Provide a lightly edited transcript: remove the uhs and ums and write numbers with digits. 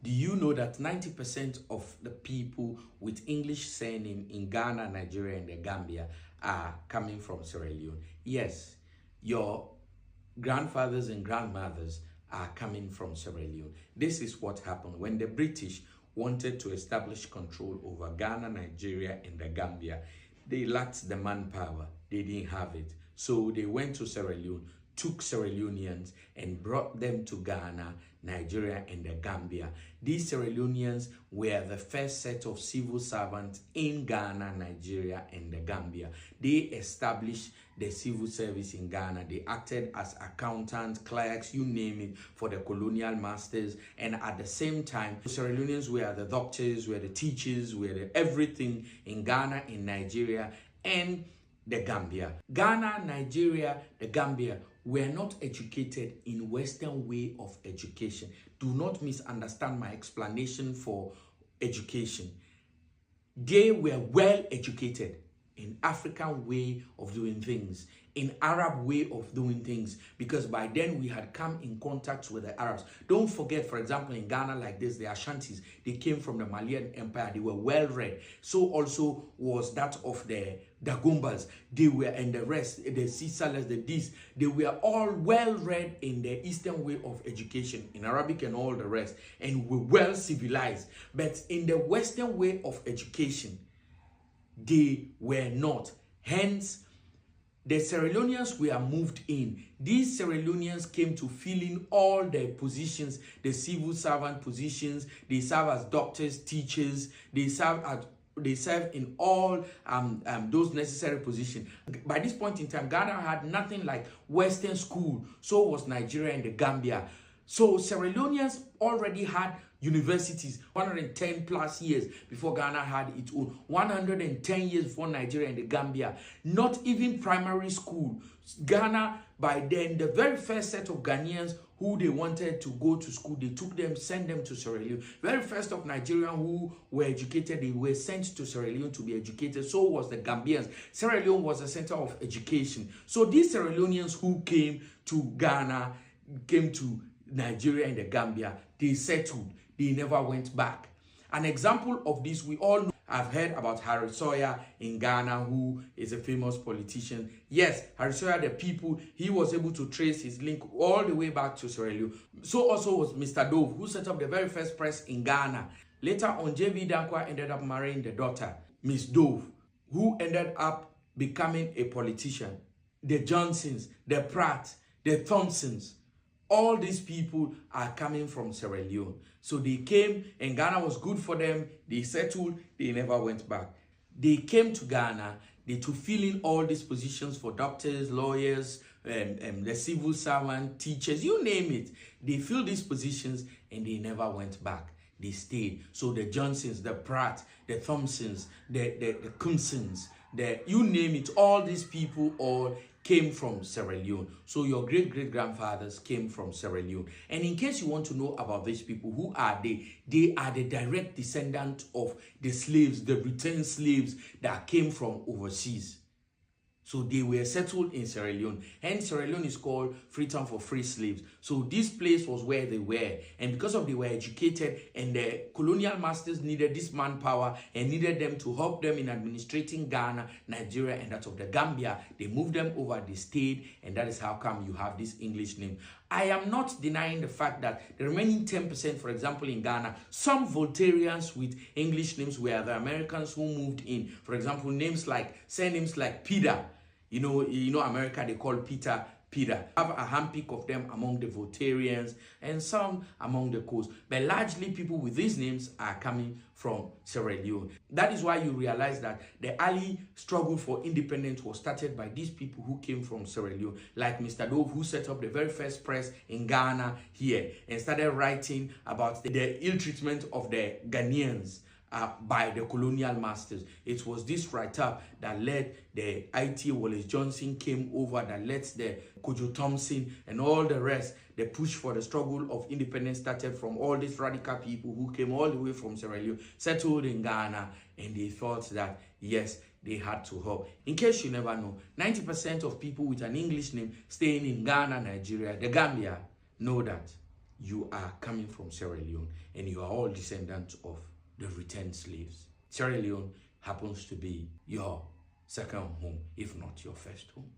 Do you know that 90% of the people with English surname in Ghana, Nigeria, and the Gambia are coming from Sierra Leone? Yes, your grandfathers and grandmothers are coming from Sierra Leone. This is what happened when the British wanted to establish control over Ghana, Nigeria, and the Gambia. They lacked the manpower. They didn't have it. So they went to Sierra Leone, took Sierra Leoneans and brought them to Ghana, Nigeria, and the Gambia. These Sierra Leoneans were the first set of civil servants in Ghana, Nigeria, and the Gambia. They established the civil service in Ghana. They acted as accountants, clerks, you name it, for the colonial masters. And at the same time, Sierra Leoneans were the doctors, were the teachers, were the everything in Ghana, in Nigeria, and the Gambia. Ghana, Nigeria, the Gambia were not educated in Western way of education. Do not misunderstand my explanation for education. They were well educated in African way of doing things, in Arab way of doing things, because by then we had come in contact with the Arabs. Don't forget, for example, in Ghana like this, the Ashantis, they came from the Malian Empire. They were well read. So also was that of the Dagombas. They were, and the rest, the Cisalers, the Dis, they were all well read in the Eastern way of education, in Arabic and all the rest, and were well civilized. But in the Western way of education, they were not. Hence, the Sierra Leoneans were moved in. These Sierra Leoneans came to fill in all the positions, the civil servant positions. They serve as doctors, teachers. They serve in all those necessary positions. By this point in time, Ghana had nothing like Western school. So was Nigeria and the Gambia. So Sierra Leoneans already had universities 110 plus years before Ghana had its own, 110 years before Nigeria and the Gambia. Not even primary school. Ghana, by then, the very first set of Ghanaians who they wanted to go to school, they took them, sent them to Sierra Leone. Very first of Nigerians who were educated, they were sent to Sierra Leone to be educated. So was the Gambians. Sierra Leone was a center of education. So these Sierra Leoneans who came to Ghana, came to Nigeria and the Gambia, they settled. They never went back. An example of this, we all know, I've heard about Harry Sawyer in Ghana, who is a famous politician. Yes, Harry Sawyer, the people, he was able to trace his link all the way back to Sierra Leone. So also was Mr. Dove, who set up the very first press in Ghana. Later on, J.B. Dankwa ended up marrying the daughter, Miss Dove, who ended up becoming a politician. The Johnsons, the Pratt, the Thompsons, all these people are coming from Sierra Leone. So they came and Ghana was good for them. They settled. They never went back. They came to Ghana to fill in all these positions for doctors, lawyers, the civil servant, teachers, you name it. They filled these positions and they never went back. They stayed. So the Johnsons, the Pratt, the Thompsons, the Kunsons, you name it, all these people all came from Sierra Leone. So your great-great-grandfathers came from Sierra Leone. And in case you want to know about these people, who are they? They are the direct descendants of the slaves, the returned slaves that came from overseas. So they were settled in Sierra Leone. Hence, Sierra Leone is called Freetown for free slaves. So this place was where they were. And because of they were educated and the colonial masters needed this manpower and needed them to help them in administrating Ghana, Nigeria, and that of the Gambia, they moved them over, they stayed, and that is how come you have this English name. I am not denying the fact that the remaining 10%, for example, in Ghana, some Voltarians with English names were the Americans who moved in. For example, surnames like Peter. You know, America, they call Peter. Have a handpick of them among the Voltarians and some among the coast. But largely people with these names are coming from Sierra Leone. That is why you realize that the early struggle for independence was started by these people who came from Sierra Leone, like Mr. Dove, who set up the very first press in Ghana here and started writing about the ill treatment of the Ghanaians by the colonial masters. It was this write-up that led the I.T. Wallace Johnson came over, that led the Kojo Thompson and all the rest. The push for the struggle of independence started from all these radical people who came all the way from Sierra Leone, settled in Ghana, and they thought that, yes, they had to help. In case you never know, 90% of people with an English name staying in Ghana, Nigeria, the Gambia, know that you are coming from Sierra Leone and you are all descendants of the returned slaves. Sierra Leone happens to be your second home, if not your first home.